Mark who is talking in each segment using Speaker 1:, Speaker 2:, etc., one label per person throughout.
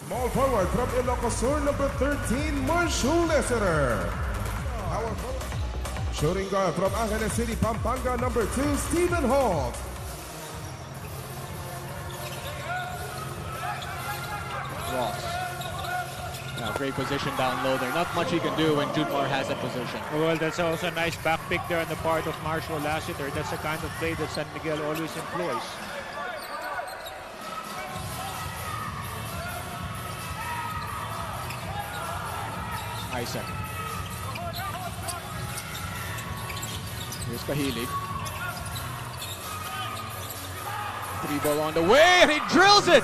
Speaker 1: Small forward from Ilocos Sur, number 13, Marshall Lessener. Power forward. Shooting guard from Angeles City, Pampanga, number 2, Stephen Hall.
Speaker 2: Ross. Now, great position down low there. Not much he can do when Junmar has that position.
Speaker 3: Well, that's also a nice back pick there on the part of Marshall Lassiter. That's the kind of play that San Miguel always employs.
Speaker 2: Isaac. Here's Kahilig. 3-ball on the way, and he drills it!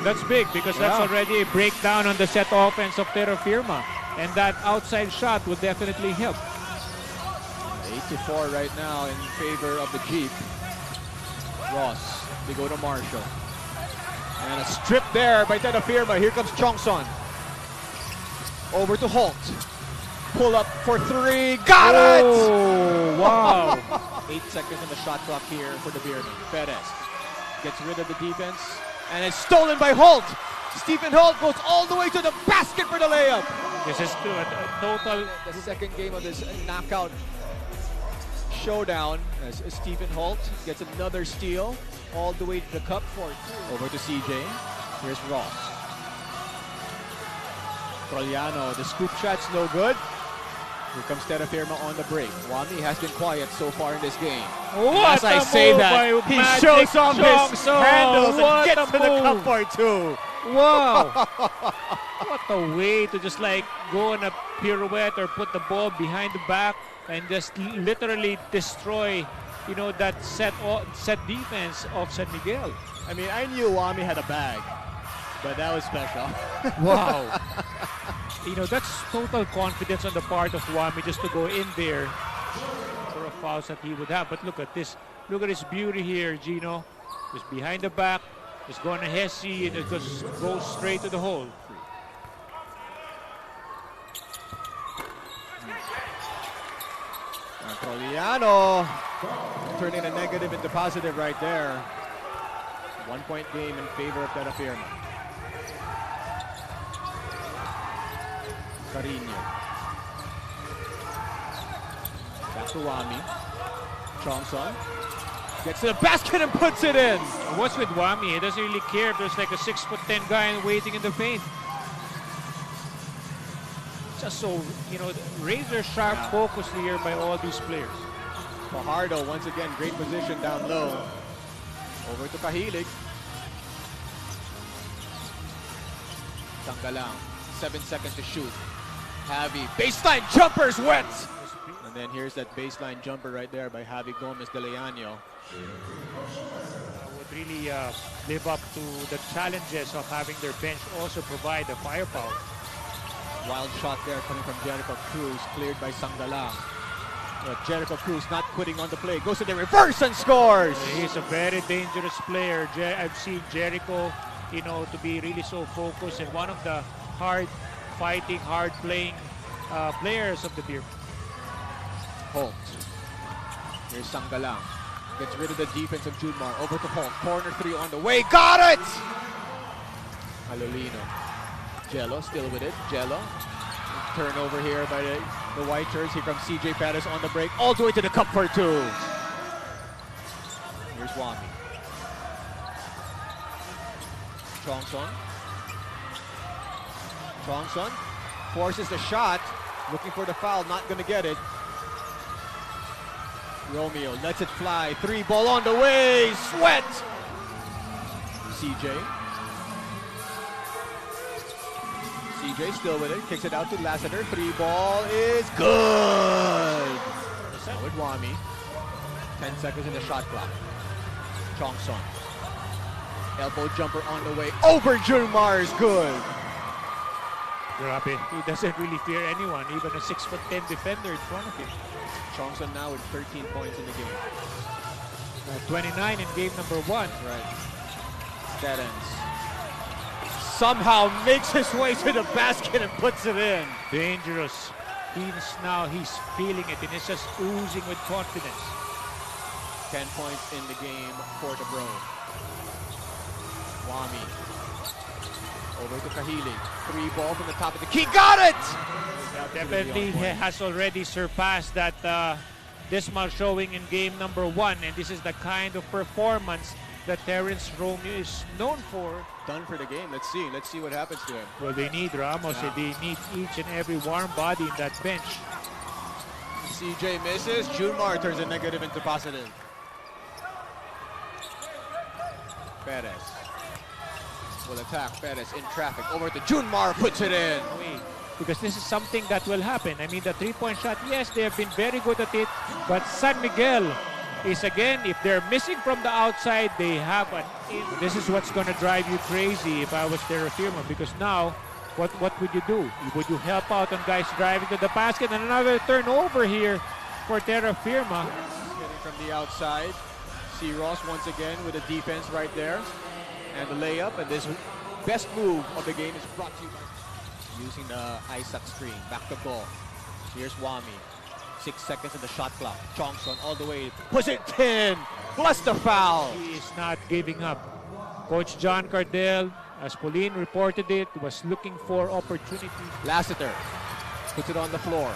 Speaker 3: That's big because that's already a breakdown on the set offense of Terrafirma. And that outside shot would definitely help.
Speaker 2: 8-4 right now in favor of the Jeep. Ross, they go to Marshall. And a strip there by Terrafirma. Here comes Chongson. Over to Holt. Pull up for 3. Got it!
Speaker 3: Oh, wow.
Speaker 2: 8 seconds on the shot clock here for the Beermen. Perez gets rid of the defense. And it's stolen by Holt. Stephen Holt goes all the way to the basket for the layup.
Speaker 3: This is a total.
Speaker 2: The second game of this knockout showdown as Stephen Holt gets another steal all the way to the cup for 2. Over to CJ. Here's Ross. Troliano, the scoop shot's no good. Here comes Terrafirma on the break. Wami has been quiet so far in this game.
Speaker 3: What
Speaker 2: As I say that, he shows off his handles and gets to the cup for 2.
Speaker 3: Wow. What a way to just like go on a pirouette or put the ball behind the back and just literally destroy, you know, that set defense of San Miguel.
Speaker 2: I mean, I knew Wami had a bag, but that was special.
Speaker 3: Wow. You know, that's total confidence on the part of Wami just to go in there for a foul that he would have. But look at this. Look at his beauty here, Gino. Just behind the back, just going to Hesse and it just goes straight to the hole.
Speaker 2: Troliano turning a negative into positive right there. 1-point game in favor of Terrafirma. Carino. Back to Wami. Chongson gets to the basket and puts it in.
Speaker 3: What's with Wami? He doesn't really care if there's like a 6'10" guy waiting in the paint. Just so, you know, razor sharp focus here by all these players.
Speaker 2: Fajardo once again, great position down low. Over to Kahilig. Tanggalang, 7 seconds to shoot. Javi, baseline jumper's wet! And then here's that baseline jumper right there by Javi Gomez de Leaño.
Speaker 3: Would really live up to the challenges of having their bench also provide the firepower.
Speaker 2: Wild shot there coming from Jericho Cruz, cleared by Tanggalang. Jericho Cruz not quitting on the play, goes to the reverse and scores!
Speaker 3: He's a very dangerous player. I've seen Jericho, you know, to be really so focused and one of the hard-fighting, hard-playing players of the Beermen.
Speaker 2: Holt. Here's Tanggalang. Gets rid of the defense of Junmar. Over to Holt. Corner 3 on the way. Got it! Alolino. Jello still with it. Jello. Turnover here by the White Shirts. Here comes CJ Perez on the break. All the way to the cup for 2. Here's Wami. Chongson. Chongson forces the shot. Looking for the foul. Not going to get it. Romeo lets it fly. 3-ball on the way. Sweat. CJ. CJ still with it. Kicks it out to Lassiter. 3-ball is good. Now with Wami. 10 seconds in the shot clock. Chongson. Elbow jumper on the way. Over Junmar is good.
Speaker 3: Grabe. He doesn't really fear anyone, even a 6'10" defender in front of him.
Speaker 2: Chongson now with 13 points in the game.
Speaker 3: 29 in game number 1.
Speaker 2: Right. Sterens somehow makes his way to the basket and puts it in.
Speaker 3: Dangerous. He's feeling it and it's just oozing with confidence.
Speaker 2: 10 points in the game for the Bro. Wami. Over to Kahili. 3 ball from the top of the key. Got it!
Speaker 3: Yeah, definitely has already surpassed that dismal showing in game number 1. And this is the kind of performance that Terrence Romeo is known for.
Speaker 2: Done for the game. Let's see. Let's see what happens to him.
Speaker 3: Well, they need Ramos.
Speaker 2: Yeah.
Speaker 3: They need each and every warm body in that bench.
Speaker 2: CJ misses. Junmar turns a negative into positive. Perez will attack. Perez in traffic. Over to Junmar. Puts it in.
Speaker 3: Because this is something that will happen. I mean, the three-point shot, yes, they have been very good at it. But San Miguel is, again, if they're missing from the outside, they have an in. This is what's going to drive you crazy if I was Terrafirma. Because now, what would you do? Would you help out on guys driving to the basket? And another turnover here for Terrafirma.
Speaker 2: Getting from the outside. See Ross once again with a defense right there. And the layup. And this best move of the game is brought to you by using the Isaac screen. Back to goal. Here's Wami. 6 seconds in the shot clock. Chongson all the way. Push it in. Plus the foul.
Speaker 3: He is not giving up. Coach John Cardell, as Pauline reported it, was looking for opportunities.
Speaker 2: Lassiter puts it on the floor.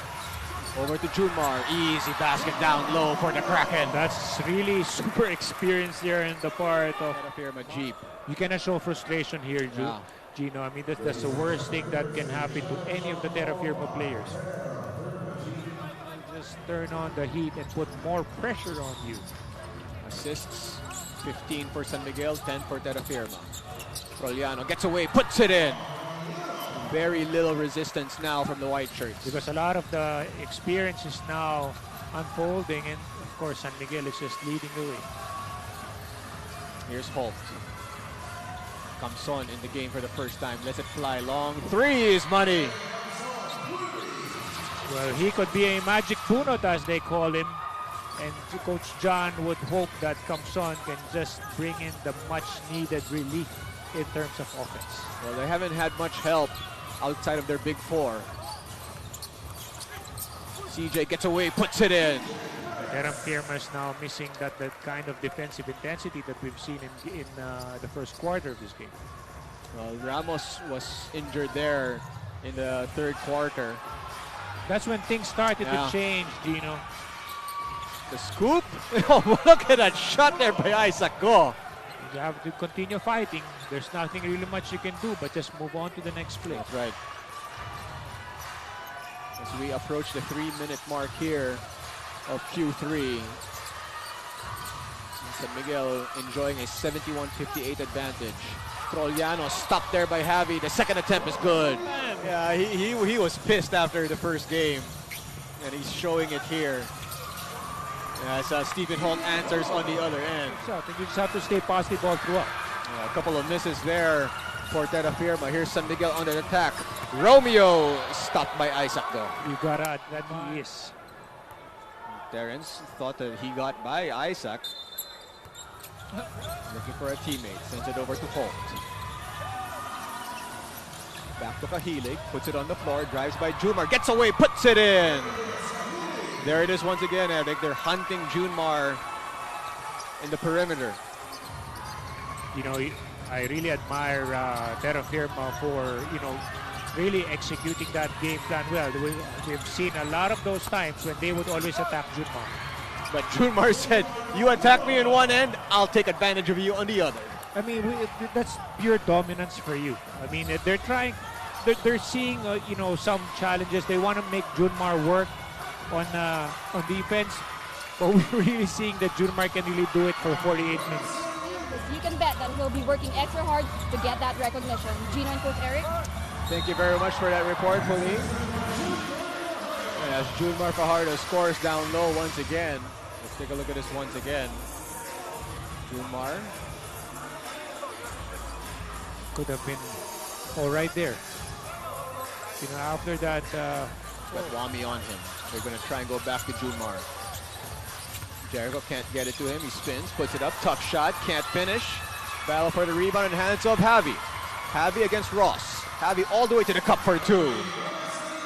Speaker 2: Over to Junmar. Easy basket down low for the Kraken.
Speaker 3: That's really super experience here in the part of
Speaker 2: Terrafirma Dyip.
Speaker 3: You cannot show frustration here,
Speaker 2: Yeah.
Speaker 3: Gino. I mean, that's the worst thing that can happen to any of the Terrafirma players. Just turn on the heat and put more pressure on you.
Speaker 2: Assists, 15 for San Miguel, 10 for Terrafirma. Troliano gets away, puts it in. Very little resistance now from the white shirts.
Speaker 3: Because a lot of the experience is now unfolding, and of course San Miguel is just leading the way.
Speaker 2: Here's Holt. Kamson in the game for the first time. Lets it fly long. 3 is money.
Speaker 3: Well, he could be a magic bunot, as they call him. And Coach John would hope that Kamson can just bring in the much-needed relief in terms of offense.
Speaker 2: Well, they haven't had much help outside of their big 4. CJ gets away, puts it in.
Speaker 3: Terrafirma is now missing that kind of defensive intensity that we've seen in the first quarter of this game.
Speaker 2: Well, Ramos was injured there in the 3rd quarter.
Speaker 3: That's when things started to change, Gino.
Speaker 2: The scoop? Oh, look at that shot there by Isaac. Go.
Speaker 3: You have to continue fighting. There's nothing really much you can do but just move on to the next play.
Speaker 2: That's right. As we approach the 3-minute mark here of Q3. San Miguel enjoying a 71-58 advantage. Troliano stopped there by Javi. The second attempt is good. Yeah, he was pissed after the first game. And he's showing it here. As Stephen Holt answers on the other end.
Speaker 3: So I think you just have to stay positive all throughout.
Speaker 2: Yeah, a couple of misses there for Terrafirma. Here's San Miguel under attack. Romeo stopped by Isaac though.
Speaker 3: You gotta admit that he is.
Speaker 2: Terrence thought that he got by Isaac. Looking for a teammate. Sends it over to Holt. Back to Kahilig. Puts it on the floor. Drives by Junmar. Gets away. Puts it in. There it is once again, Eric. They're hunting Junmar in the perimeter.
Speaker 3: You know, I really admire Terrafirma for, really executing that game plan well. We've seen a lot of those times when they would always attack Junmar.
Speaker 2: But Junmar said, you attack me in one end, I'll take advantage of you on the other.
Speaker 3: I mean, that's pure dominance for you. I mean, they're seeing, some challenges. They want to make Junmar work on defense. But we're really seeing that Junmar can really do it for 48 minutes.
Speaker 4: You can bet that he'll be working extra hard to get that recognition. Gino and Coach Eric.
Speaker 2: Thank you very much for that report, Pauline. As Junmar Fajardo scores down low once again. Let's take a look at this once again. Junmar.
Speaker 3: Could have been all right there. After that...
Speaker 2: Got Wami on him. They're going to try and go back to Junmar. Jericho can't get it to him. He spins, puts it up. Tough shot. Can't finish. Battle for the rebound in hands of Javi. Javi against Ross. Javi all the way to the cup for 2.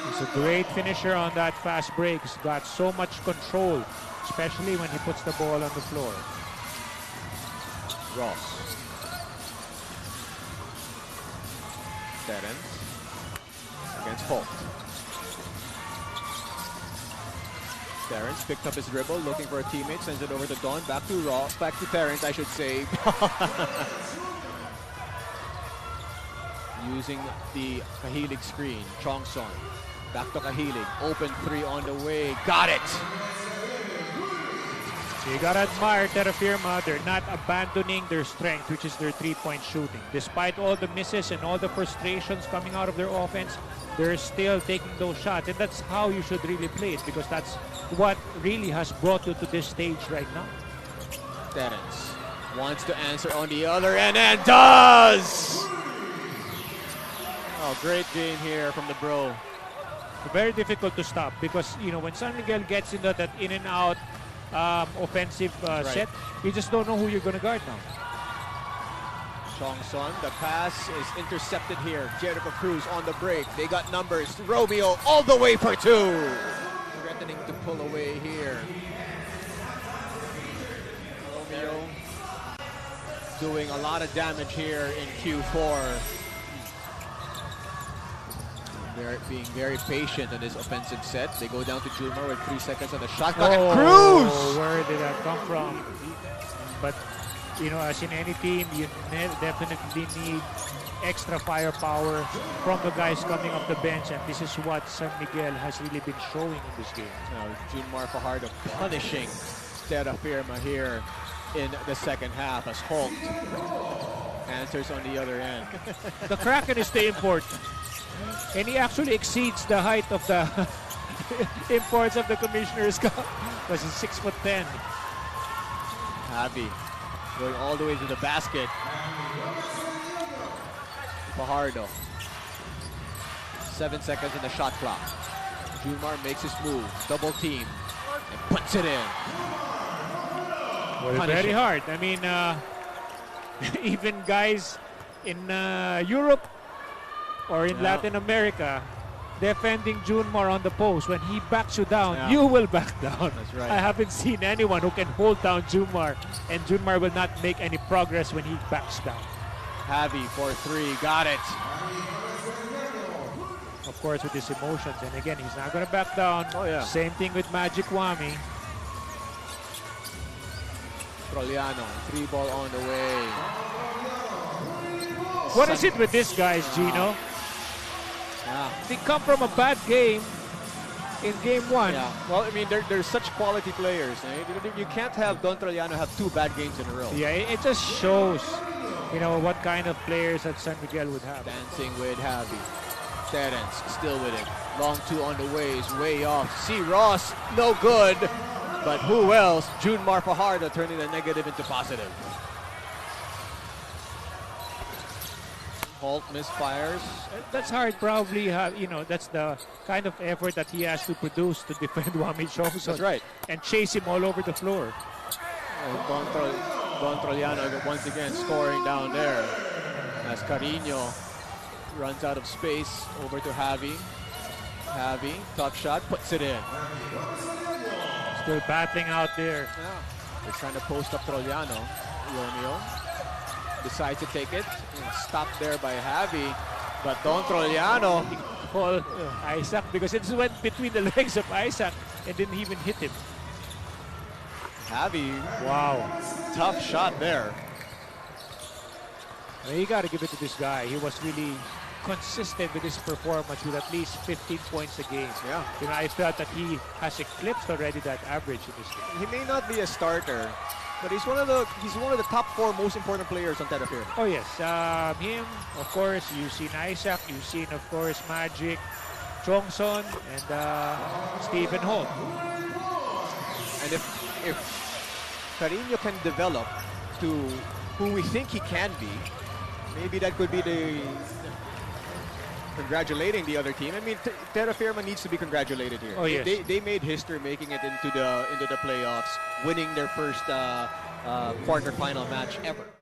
Speaker 3: He's a great finisher on that fast break. He's got so much control, especially when he puts the ball on the floor.
Speaker 2: Ross. Terrence against Holt. Terrence picked up his dribble, looking for a teammate, sends it over to Don, back to Terrence, I should say. Using the Kahilig screen, Chongson, back to Kahilig, open three on the way, got it!
Speaker 3: So you gotta admire Terrafirma. They're not abandoning their strength, which is their three-point shooting. Despite all the misses and all the frustrations coming out of their offense, they're still taking those shots. And that's how you should really play it, because that's what really has brought you to this stage right now.
Speaker 2: Terrence wants to answer on the other end and does! Oh, great game here from the bro.
Speaker 3: Very difficult to stop because, you know, when San Miguel gets into that in and out offensive set, you just don't know who you're going to guard now.
Speaker 2: Chongson, the pass is intercepted here. Jericho Cruz on the break. They got numbers. Romeo all the way for two. Threatening to pull away here. Romeo doing a lot of damage here in Q4. They're being very patient in this offensive set. They go down to Jumar with 3 seconds on the shot clock. And Cruz!
Speaker 3: Where did that come from? But, you know, as in any team, you definitely need extra firepower from the guys coming off the bench, and this is what San Miguel has really been showing in this game.
Speaker 2: Junmar Fajardo punishing Terrafirma here in the second half as Holt answers on the other end.
Speaker 3: The Kraken is the import. And he actually exceeds the height of the imports of the Commissioner's Cup because he's 6'10".
Speaker 2: Javi going all the way to the basket. Fajardo. 7 seconds in the shot clock. Junmar makes his move, double team, and puts it in.
Speaker 3: Well, very hard. I mean, even guys in Europe or in Latin America defending Junmar on the post, when he backs you down, you will back down.
Speaker 2: That's right.
Speaker 3: I haven't seen anyone who can hold down Junmar, and Junmar will not make any progress when he backs down.
Speaker 2: Javi for three, got it.
Speaker 3: Of course, with his emotions, and again, he's not going to back down. Same thing with Magic Wami.
Speaker 2: Troliano, three ball on the way.
Speaker 3: What is it with these guys, Gino? They come from a bad game in game one.
Speaker 2: Well, I mean, they're such quality players. Right? You can't have Don Troliano have 2 bad games in a row.
Speaker 3: Yeah, it just shows, you know, what kind of players that San Miguel would have.
Speaker 2: Dancing with Javi. Terrence still with it. Long two on the way is way off. C. Ross, no good. But who else? Junmar Fajardo turning the negative into positive. Holt misfires.
Speaker 3: That's hard, probably. You know, that's the kind of effort that he has to produce to defend Wami Chongson.
Speaker 2: That's right.
Speaker 3: And chase him all over the floor.
Speaker 2: Don Troliano once again scoring down there as Carino runs out of space over to Javi. Javi, tough shot, puts it in.
Speaker 3: Still battling out there.
Speaker 2: They're trying to post up Troliano. Romeo decides to take it. Stopped there by Javi. But Don Troliano
Speaker 3: called Isaac because it just went between the legs of Isaac and didn't even hit him.
Speaker 2: Javi,
Speaker 3: wow.
Speaker 2: Tough shot there.
Speaker 3: Well, you got to give it to this guy. He was really consistent with his performance with at least 15 points a game. You know, I felt that he has eclipsed already that average in this game.
Speaker 2: He may not be a starter, but he's one of the top 4 most important players on Terrafirma.
Speaker 3: Oh yes, him, of course. You've seen Isaac. You've seen, of course, Magic, Chongson, and Stephen Holt.
Speaker 2: And if Carino can develop to who we think he can be, maybe that could be the congratulating the other team. I mean, Terrafirma needs to be congratulated here.
Speaker 3: Oh yes,
Speaker 2: they made history making it into the playoffs, winning their first quarterfinal match ever.